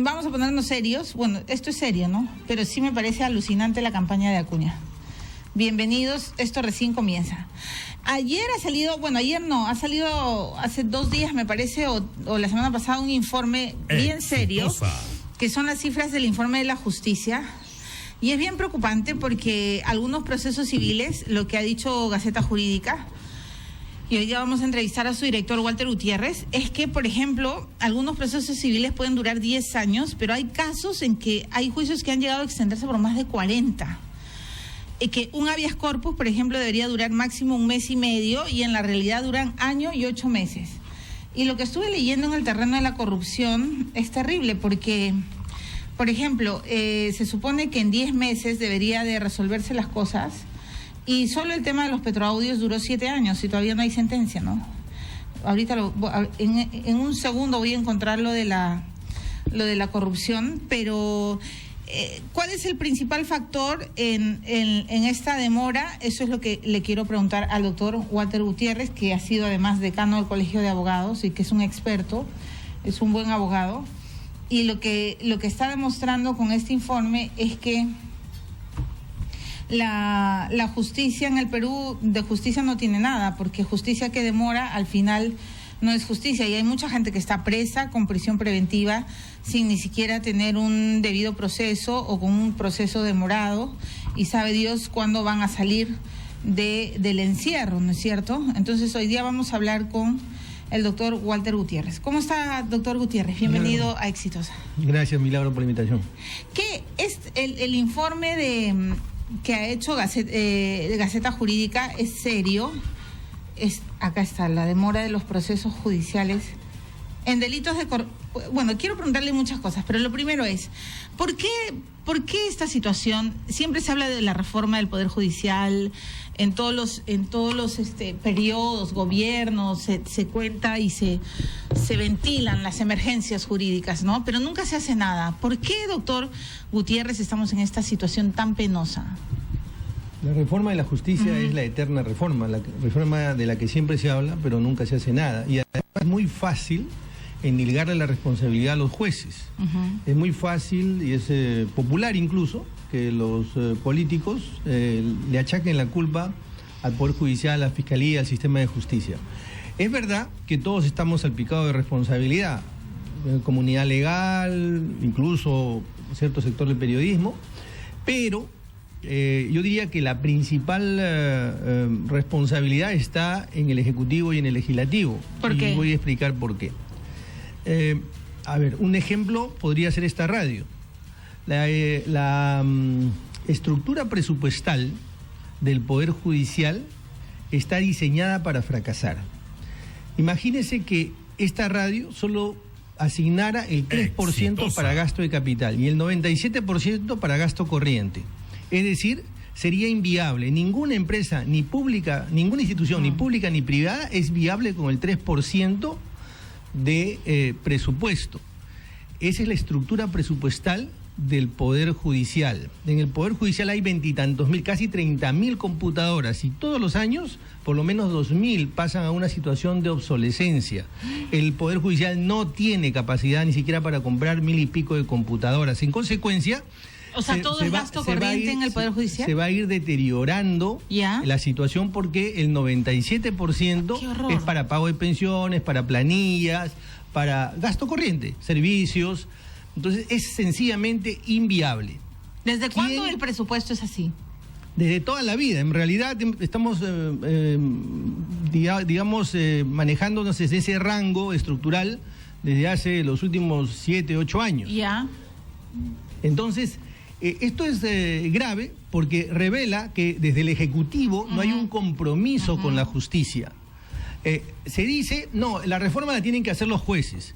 vamos a ponernos serios. Bueno, esto es serio, ¿no? Pero sí me parece alucinante la campaña de Acuña. Bienvenidos, esto recién comienza. Ayer ha salido, bueno, ayer no, ha salido hace 2 días, me parece, o la semana pasada, un informe bien serio, que son las cifras del informe de la justicia. Y es bien preocupante porque algunos procesos civiles, lo que ha dicho Gaceta Jurídica, y hoy día vamos a entrevistar a su director, Walter Gutiérrez, es que, por ejemplo, algunos procesos civiles pueden durar 10 años, pero hay casos en que hay juicios que han llegado a extenderse por más de 40. Y que un habeas corpus, por ejemplo, debería durar máximo 1 mes y medio, y en la realidad duran 1 año y 8 meses. Y lo que estuve leyendo en el terreno de la corrupción es terrible, porque, por ejemplo, se supone que en 10 meses debería de resolverse las cosas, y solo el tema de los petroaudios duró 7 años y todavía no hay sentencia, ¿no? Ahorita en un segundo voy a encontrar lo de la corrupción, pero ¿cuál es el principal factor en esta demora? Eso es lo que le quiero preguntar al doctor Walter Gutiérrez, que ha sido además decano del Colegio de Abogados y que es un experto, es un buen abogado. Y lo que está demostrando con este informe es que la justicia en el Perú, de justicia no tiene nada, porque justicia que demora al final no es justicia, y hay mucha gente que está presa con prisión preventiva sin ni siquiera tener un debido proceso o con un proceso demorado, y sabe Dios cuándo van a salir del encierro, ¿no es cierto? Entonces hoy día vamos a hablar con el doctor Walter Gutiérrez. ¿Cómo está, doctor Gutiérrez? Bienvenido a Exitosa. Gracias, Milagro, por la invitación. ¿Qué es el informe que ha hecho Gaceta Jurídica? ¿Es serio? Acá está, la demora de los procesos judiciales en delitos de bueno, quiero preguntarle muchas cosas, pero lo primero es, ¿por qué esta situación? Siempre se habla de la reforma del Poder Judicial, en todos los periodos, gobiernos, se cuenta y se ventilan las emergencias jurídicas, ¿no? Pero nunca se hace nada. ¿Por qué, doctor Gutiérrez, estamos en esta situación tan penosa? La reforma de la justicia es la eterna reforma, la reforma de la que siempre se habla, pero nunca se hace nada. Y además es muy fácil endilgarle la responsabilidad a los jueces. Es muy fácil y es popular incluso que los políticos le achaquen la culpa al Poder Judicial, a la Fiscalía, al sistema de justicia. Es verdad que todos estamos salpicados de responsabilidad, comunidad legal, incluso cierto sector del periodismo, pero yo diría que la principal responsabilidad está en el Ejecutivo y en el Legislativo. ¿Por qué? Y voy a explicar por qué. A ver, un ejemplo podría ser esta radio. La estructura presupuestal del Poder Judicial está diseñada para fracasar. Imagínese que esta radio solo asignara el 3% para gasto de capital y el 97% para gasto corriente. Es decir, sería inviable. Ninguna empresa, ni pública, ninguna institución, ni pública ni privada, es viable con el 3% de presupuesto. Esa es la estructura presupuestal del Poder Judicial. En el Poder Judicial hay 20 y tantos mil, casi 30.000 computadoras, y todos los años por lo menos 2.000 pasan a una situación de obsolescencia. El Poder Judicial no tiene capacidad ni siquiera para comprar 1.000 y pico de computadoras. En consecuencia, o sea, todo el gasto corriente en el Poder Judicial se va a ir deteriorando la situación, porque el 97% es para pago de pensiones, para planillas, para gasto corriente, servicios. Entonces es sencillamente inviable. ¿Desde cuándo el presupuesto es así? Desde toda la vida. En realidad estamos, manejándonos desde ese rango estructural desde hace los últimos 7, 8 años. Entonces, esto es grave porque revela que desde el Ejecutivo no hay un compromiso con la justicia. Se dice, no, la reforma la tienen que hacer los jueces.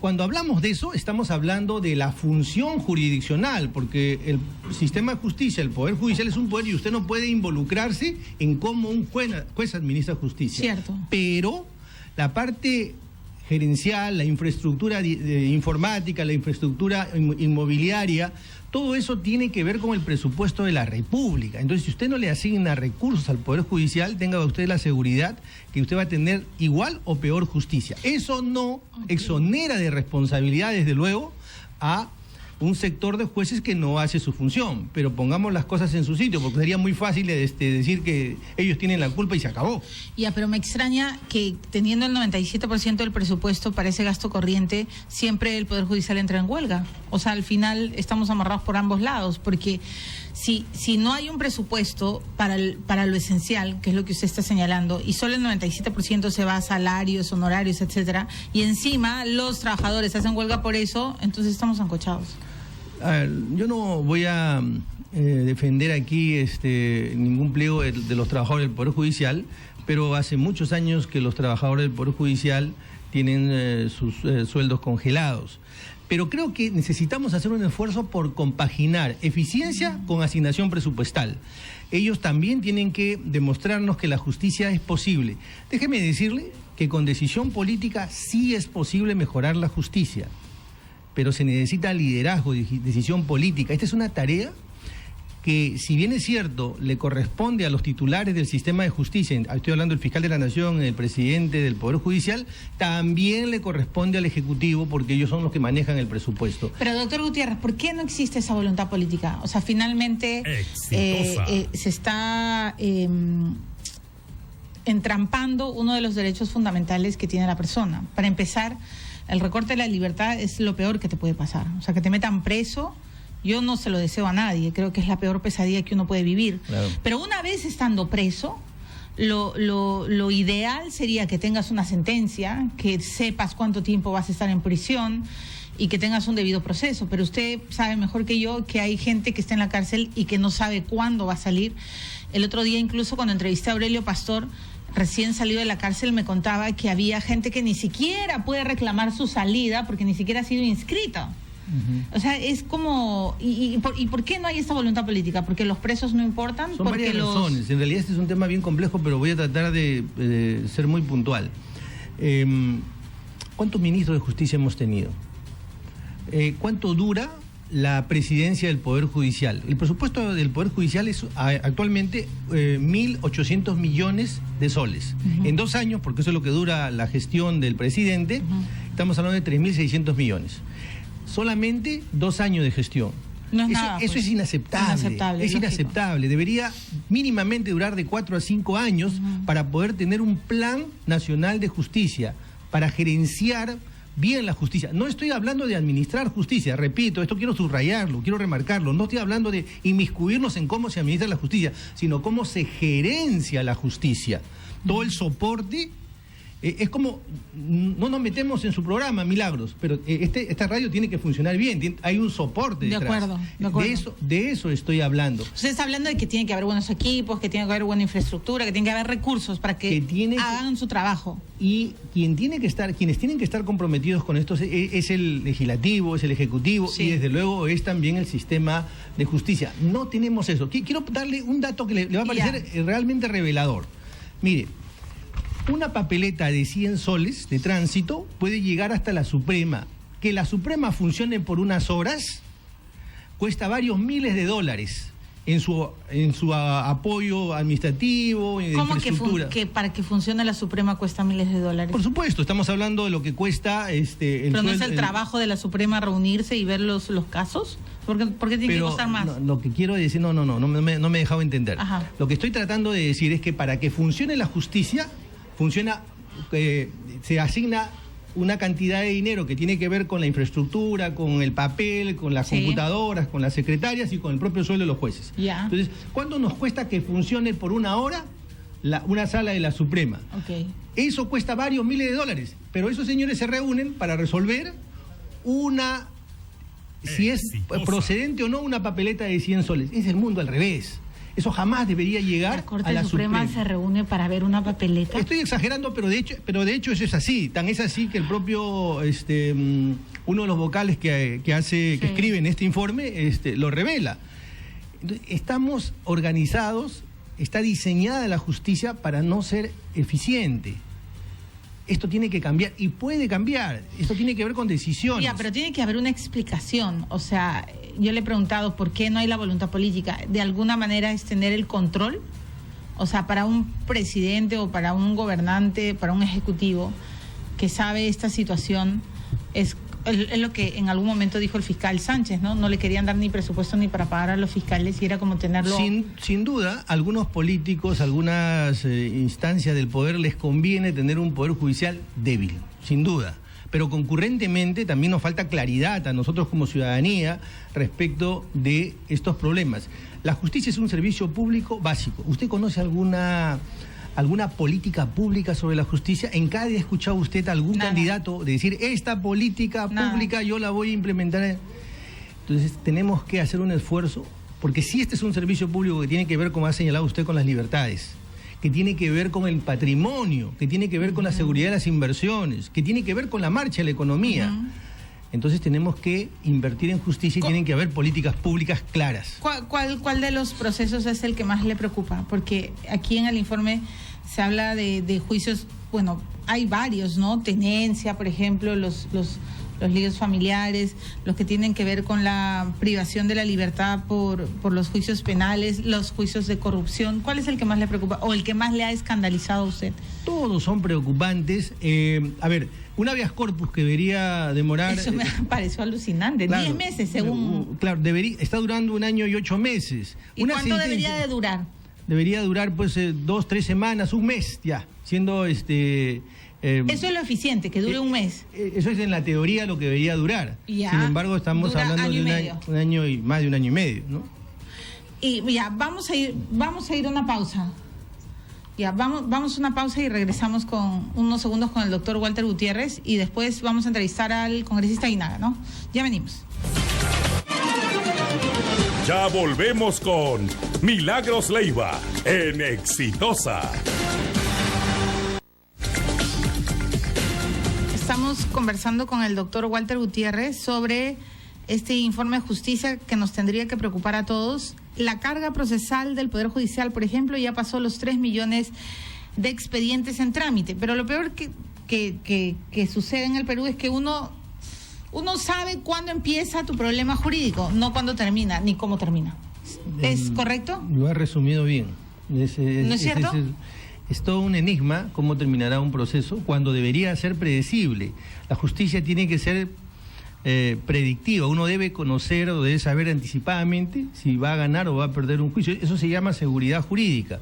Cuando hablamos de eso, estamos hablando de la función jurisdiccional, porque el sistema de justicia, el Poder Judicial es un poder y usted no puede involucrarse en cómo un juez administra justicia. Cierto. Pero la parte gerencial, la infraestructura informática, la infraestructura inmobiliaria, todo eso tiene que ver con el presupuesto de la República. Entonces, si usted no le asigna recursos al Poder Judicial, tenga usted la seguridad que usted va a tener igual o peor justicia. Eso no exonera de responsabilidad, desde luego, a un sector de jueces que no hace su función, pero pongamos las cosas en su sitio, porque sería muy fácil decir que ellos tienen la culpa y se acabó. Ya, pero me extraña que teniendo el 97% del presupuesto para ese gasto corriente, siempre el Poder Judicial entra en huelga. O sea, al final estamos amarrados por ambos lados, porque si no hay un presupuesto para lo esencial, que es lo que usted está señalando, y solo el 97% se va a salarios, honorarios, etcétera, y encima los trabajadores hacen huelga por eso, entonces estamos ancochados. A ver, yo no voy a defender aquí ningún pliego de los trabajadores del Poder Judicial, pero hace muchos años que los trabajadores del Poder Judicial tienen sus sueldos congelados. Pero creo que necesitamos hacer un esfuerzo por compaginar eficiencia con asignación presupuestal. Ellos también tienen que demostrarnos que la justicia es posible. Déjeme decirle que con decisión política sí es posible mejorar la justicia, pero se necesita liderazgo, decisión política. Esta es una tarea que, si bien es cierto, le corresponde a los titulares del sistema de justicia, estoy hablando del fiscal de la Nación, el presidente del Poder Judicial, también le corresponde al Ejecutivo, porque ellos son los que manejan el presupuesto. Pero, doctor Gutiérrez, ¿por qué no existe esa voluntad política? O sea, finalmente se está entrampando uno de los derechos fundamentales que tiene la persona. Para empezar, el recorte de la libertad es lo peor que te puede pasar. O sea, que te metan preso, yo no se lo deseo a nadie, creo que es la peor pesadilla que uno puede vivir. Claro. Pero una vez estando preso, lo ideal sería que tengas una sentencia, que sepas cuánto tiempo vas a estar en prisión y que tengas un debido proceso. Pero usted sabe mejor que yo que hay gente que está en la cárcel y que no sabe cuándo va a salir. El otro día, incluso cuando entrevisté a Aurelio Pastor, recién salido de la cárcel, me contaba que había gente que ni siquiera puede reclamar su salida porque ni siquiera ha sido inscrito. O sea, es como... ¿Y por qué no hay esta voluntad política? ¿Porque los presos no importan? Son varias razones. En realidad este es un tema bien complejo, pero voy a tratar de ser muy puntual. ¿Cuántos ministros de justicia hemos tenido? ¿Cuánto dura la presidencia del Poder Judicial? El presupuesto del Poder Judicial es actualmente 1.800 millones de soles. En 2 años, porque eso es lo que dura la gestión del presidente, estamos hablando de 3.600 millones. Solamente 2 años de gestión. No es nada, eso pues, es inaceptable. Es inaceptable. Debería mínimamente durar de 4 a 5 años para poder tener un plan nacional de justicia, para gerenciar bien la justicia. No estoy hablando de administrar justicia, repito, esto quiero subrayarlo, quiero remarcarlo. No estoy hablando de inmiscuirnos en cómo se administra la justicia, sino cómo se gerencia la justicia. Todo el soporte. Es como, no nos metemos en su programa, Milagros, pero esta radio tiene que funcionar bien, hay un soporte detrás. De acuerdo. De eso estoy hablando. Usted está hablando de que tiene que haber buenos equipos, que tiene que haber buena infraestructura, que tiene que haber recursos para que hagan su trabajo. Y quienes tienen que estar comprometidos con esto es el legislativo, es el ejecutivo, sí, y desde luego es también el sistema de justicia. No tenemos eso. Quiero darle un dato que le va a parecer realmente revelador. Mire, una papeleta de 100 soles de tránsito puede llegar hasta la Suprema. Que la Suprema funcione por unas horas cuesta varios miles de dólares en su apoyo administrativo y de infraestructura. ¿Cómo que para que funcione la Suprema cuesta miles de dólares? Por supuesto, estamos hablando de lo que cuesta ¿Pero no es el trabajo de la Suprema reunirse y ver los casos? ¿Por qué tiene que costar más? No, lo que quiero decir, no me he dejado entender. Ajá. Lo que estoy tratando de decir es que para que funcione la justicia, se asigna una cantidad de dinero que tiene que ver con la infraestructura, con el papel, con las computadoras, con las secretarias y con el propio sueldo de los jueces. Entonces, ¿cuánto nos cuesta que funcione por una hora una sala de la Suprema? Eso cuesta varios miles de dólares, pero esos señores se reúnen para resolver si es procedente o no una papeleta de 100 soles. Es el mundo al revés. Eso jamás debería llegar a la Corte Suprema. ¿Se reúne para ver una papeleta? Estoy exagerando, pero de hecho eso es así. Tan es así que el propio uno de los vocales que escribe en este informe lo revela. Entonces, estamos organizados, está diseñada la justicia para no ser eficiente. Esto tiene que cambiar y puede cambiar. Esto tiene que ver con decisiones. Pero tiene que haber una explicación. O sea, yo le he preguntado por qué no hay la voluntad política. De alguna manera es tener el control. O sea, para un presidente o para un gobernante, para un ejecutivo que sabe esta situación, es Es lo que en algún momento dijo el fiscal Sánchez, ¿no? No le querían dar ni presupuesto ni para pagar a los fiscales y era como tenerlo... Sin duda, algunos políticos, algunas instancias del poder les conviene tener un poder judicial débil, sin duda. Pero concurrentemente también nos falta claridad a nosotros como ciudadanía respecto de estos problemas. La justicia es un servicio público básico. ¿Usted conoce alguna política pública sobre la justicia? ¿En cada día ha escuchado usted a algún candidato decir, esta política pública yo la voy a implementar? Entonces tenemos que hacer un esfuerzo, porque si este es un servicio público que tiene que ver, como ha señalado usted, con las libertades, que tiene que ver con el patrimonio, que tiene que ver con la seguridad de las inversiones, que tiene que ver con la marcha de la economía. Entonces tenemos que invertir en justicia y tienen que haber políticas públicas claras. ¿Cuál de los procesos es el que más le preocupa? Porque aquí en el informe se habla de juicios, bueno, hay varios, ¿no? Tenencia, por ejemplo, los líos familiares, los que tienen que ver con la privación de la libertad por los juicios penales, los juicios de corrupción. ¿Cuál es el que más le preocupa o el que más le ha escandalizado a usted? Todos son preocupantes. A ver, un habeas corpus que debería demorar... Eso me pareció alucinante, claro, 10 meses según... Claro, está durando 1 año y 8 meses. ¿Y cuánto debería de durar? Debería durar pues 2, 3 semanas, un mes ya, siendo eso es lo eficiente, que dure un mes. Eso es en la teoría lo que debería durar. Ya, sin embargo, estamos hablando de un año y más de 1 año y medio, ¿no? Y ya, vamos a ir a una pausa. Ya, vamos a una pausa y regresamos con unos segundos con el doctor Walter Gutiérrez y después vamos a entrevistar al congresista Aguinaga, ¿no? Ya venimos. Ya volvemos con Milagros Leiva en Exitosa. Estamos conversando con el doctor Walter Gutiérrez sobre este informe de justicia que nos tendría que preocupar a todos. La carga procesal del Poder Judicial, por ejemplo, ya pasó los 3 millones de expedientes en trámite. Pero lo peor que sucede en el Perú es que uno sabe cuándo empieza tu problema jurídico, no cuándo termina, ni cómo termina. ¿Es correcto? Lo ha resumido bien. ¿No es cierto? Es todo un enigma cómo terminará un proceso cuando debería ser predecible. La justicia tiene que ser predictiva. Uno debe conocer o debe saber anticipadamente si va a ganar o va a perder un juicio. Eso se llama seguridad jurídica.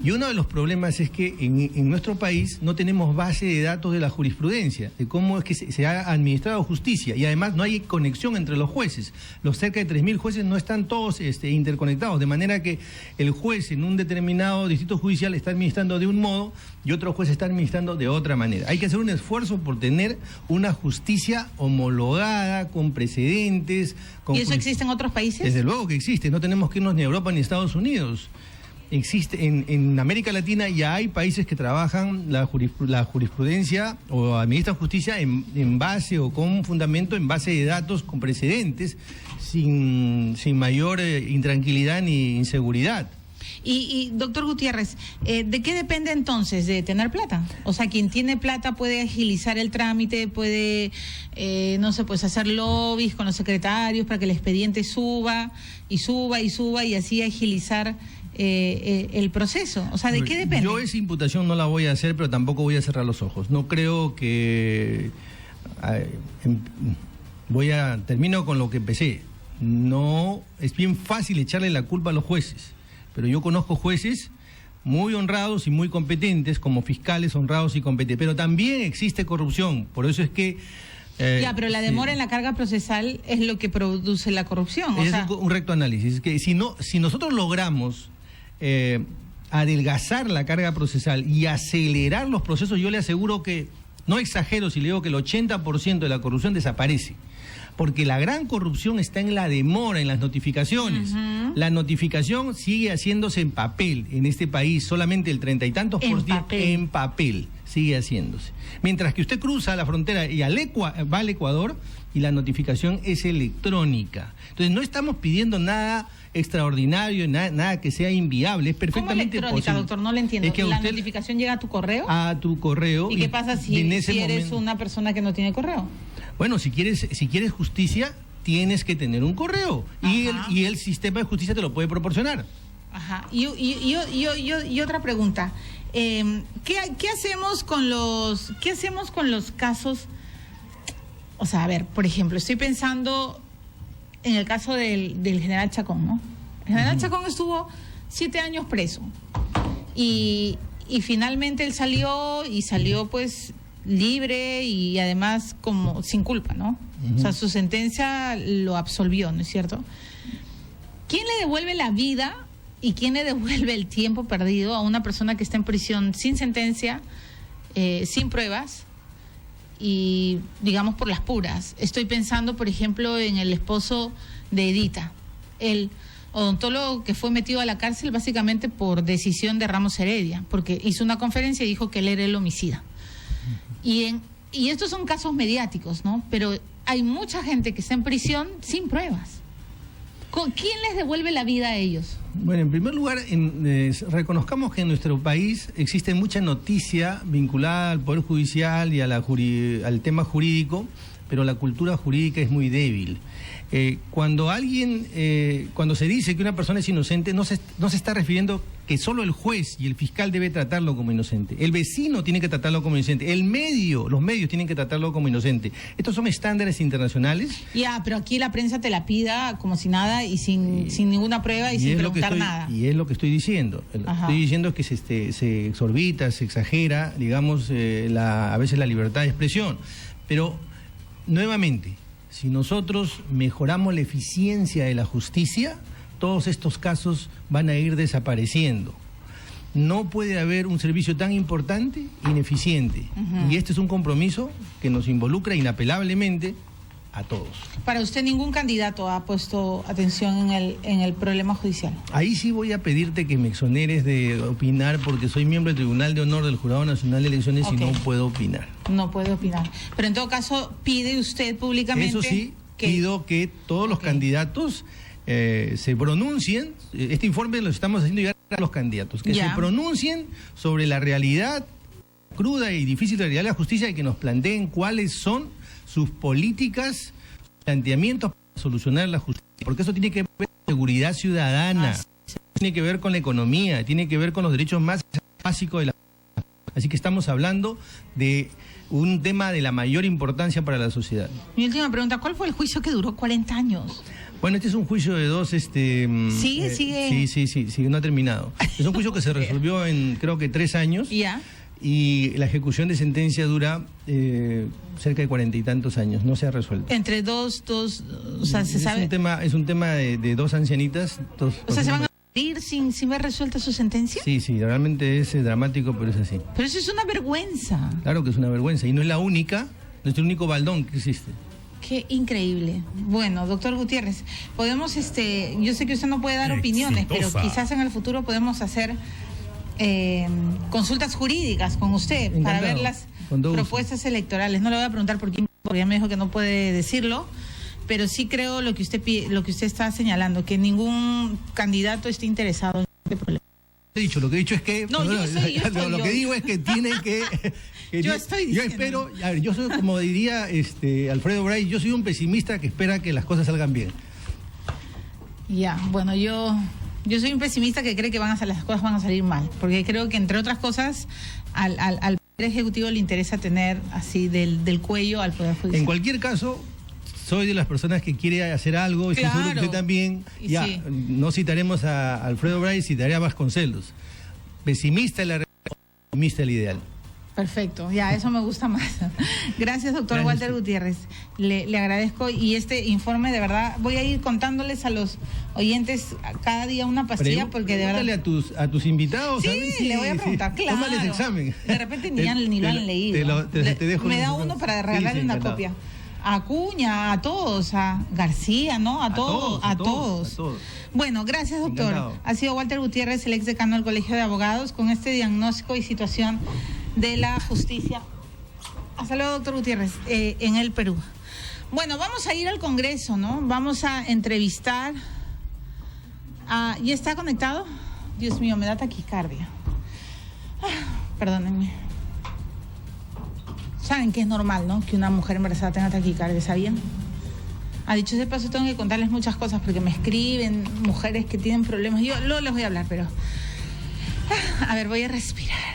Y uno de los problemas es que en nuestro país no tenemos base de datos de la jurisprudencia, de cómo es que se ha administrado justicia, y además no hay conexión entre los jueces. Los cerca de 3.000 jueces no están todos interconectados, de manera que el juez en un determinado distrito judicial está administrando de un modo y otro juez está administrando de otra manera. Hay que hacer un esfuerzo por tener una justicia homologada, con precedentes. ¿Y eso existe en otros países? Desde luego que existe, no tenemos que irnos ni a Europa ni a Estados Unidos. Existe en América Latina, ya hay países que trabajan la jurisprudencia o administran justicia en base o con fundamento en base de datos con precedentes, sin mayor intranquilidad ni inseguridad. Y doctor Gutiérrez, ¿de qué depende entonces? ¿De tener plata? O sea, quien tiene plata puede agilizar el trámite, puede, no sé, pues hacer lobbies con los secretarios para que el expediente suba y así agilizar el proceso. O sea, ¿de qué depende? Yo esa imputación no la voy a hacer, pero tampoco voy a cerrar los ojos. No creo que... termino con lo que empecé. No, es bien fácil echarle la culpa a los jueces. Pero yo conozco jueces muy honrados y muy competentes, como fiscales honrados y competentes. Pero también existe corrupción, por eso es que... pero la demora en la carga procesal es lo que produce la corrupción. Es un recto análisis. Que si nosotros logramos adelgazar la carga procesal y acelerar los procesos, yo le aseguro que, no exagero si le digo que el 80% de la corrupción desaparece. Porque la gran corrupción está en la demora, en las notificaciones. La notificación sigue haciéndose en papel en este país, solamente el 30 y tantos por ciento en papel sigue haciéndose. Mientras que usted cruza la frontera y va al Ecuador y la notificación es electrónica. Entonces no estamos pidiendo nada extraordinario, nada que sea inviable, es perfectamente ¿Cómo electrónica, posible. Doctor? No le entiendo. Es que ¿La notificación llega a tu correo? A tu correo. ¿Y qué pasa si eres una persona que no tiene correo? Bueno, si quieres justicia, tienes que tener un correo. Y el sistema de justicia te lo puede proporcionar. Ajá. Y otra pregunta. ¿Qué hacemos con los casos O sea, a ver, por ejemplo, estoy pensando en el caso del general Chacón, ¿no? El general Chacón estuvo 7 años preso y finalmente él salió pues libre y además como sin culpa, ¿no? O sea, su sentencia lo absolvió, ¿no es cierto? ¿Quién le devuelve la vida y quién le devuelve el tiempo perdido a una persona que está en prisión sin sentencia, sin pruebas y, digamos, por las puras? Estoy pensando, por ejemplo, en el esposo de Edita, el odontólogo que fue metido a la cárcel básicamente por decisión de Ramos Heredia, porque hizo una conferencia y dijo que él era el homicida. Y estos son casos mediáticos, ¿no? Pero hay mucha gente que está en prisión sin pruebas. ¿Quién les devuelve la vida a ellos? Bueno, en primer lugar, reconozcamos que en nuestro país existe mucha noticia vinculada al Poder Judicial y a al tema jurídico, pero la cultura jurídica es muy débil. Cuando se dice que una persona es inocente, no se está refiriendo que solo el juez y el fiscal debe tratarlo como inocente. El vecino tiene que tratarlo como inocente. Los medios tienen que tratarlo como inocente. Estos son estándares internacionales. Ya, pero aquí la prensa te la pida como si nada y sin ninguna prueba y sin preguntar nada. Y es lo que estoy diciendo. Estoy diciendo que se exorbita, se exagera, digamos, a veces la libertad de expresión. Pero, nuevamente, si nosotros mejoramos la eficiencia de la justicia, todos estos casos van a ir desapareciendo. No puede haber un servicio tan importante ineficiente. Y este es un compromiso que nos involucra inapelablemente a todos. Para usted ningún candidato ha puesto atención en el problema judicial. Ahí sí voy a pedirte que me exoneres de opinar porque soy miembro del Tribunal de Honor del Jurado Nacional de Elecciones y no puedo opinar. No puede opinar. Pero en todo caso pide usted públicamente... Eso sí, pido que todos los candidatos se pronuncien. Este informe lo estamos haciendo llegar a los candidatos, que se pronuncien sobre la realidad cruda y difícil realidad de la justicia y que nos planteen cuáles son sus políticas, planteamientos para solucionar la justicia, porque eso tiene que ver con seguridad ciudadana, tiene que ver con la economía, tiene que ver con los derechos más básicos de la justicia. Así que estamos hablando de un tema de la mayor importancia para la sociedad. Mi última pregunta, ¿cuál fue el juicio que duró 40 años? Bueno, este es un juicio de dos... ¿Sigue? Sí, no ha terminado. Es un juicio que se resolvió en, creo que 3 años. Ya. Y la ejecución de sentencia dura cerca de 40 y tantos años, no se ha resuelto. Entre dos, o sea, se sabe... Es un tema de dos ancianitas. O sea, ¿se van a morir sin ver resuelta su sentencia? Sí, realmente es dramático, pero es así. Pero eso es una vergüenza. Claro que es una vergüenza, y no es la única, no es el único baldón que existe. Qué increíble. Bueno, doctor Gutiérrez, podemos, yo sé que usted no puede dar opiniones, pero quizás en el futuro podemos hacer consultas jurídicas con usted. Encantado, para ver las propuestas electorales. No le voy a preguntar por quién, porque ya me dijo que no puede decirlo, pero sí creo lo que usted está señalando, que ningún candidato esté interesado en este problema. Lo que he dicho es que... Lo que digo es que tiene que... yo estoy diciendo. Yo espero, a ver, yo soy, como diría Alfredo Bray, yo soy un pesimista que espera que las cosas salgan bien. Ya, bueno, yo soy un pesimista que cree que las cosas van a salir mal, porque creo que, entre otras cosas, al Poder Ejecutivo le interesa tener así del cuello al Poder Judicial. En cualquier caso, soy de las personas que quiere hacer algo, y seguro que usted también. Ya, sí. No citaremos a Alfredo Bray, citaré a Vasconcelos. Pesimista es la realidad, optimista el ideal. Perfecto, ya, eso me gusta más. Gracias, doctor Walter Gutiérrez. Le agradezco, y este informe, de verdad, voy a ir contándoles a los oyentes cada día una pastilla, porque de verdad... a tus invitados. Sí, le voy a preguntar, claro. Tómales examen. De repente ni lo han leído. Me da uno para regalarle una copia. A Acuña, a todos, a García, ¿no? A todos. Bueno, gracias, doctor. Encantado. Ha sido Walter Gutiérrez, el ex decano del Colegio de Abogados, con este diagnóstico y situación de la justicia. Hasta luego, doctor Gutiérrez, en el Perú. Bueno, vamos a ir al Congreso, ¿no? Vamos a entrevistar a... ¿Ya está conectado? Dios mío, me da taquicardia. Perdónenme. Saben que es normal, ¿no? Que una mujer embarazada tenga taquicardia, ¿sabían? A dicho de paso, tengo que contarles muchas cosas porque me escriben mujeres que tienen problemas. Yo luego les voy a hablar, pero... A ver, voy a respirar.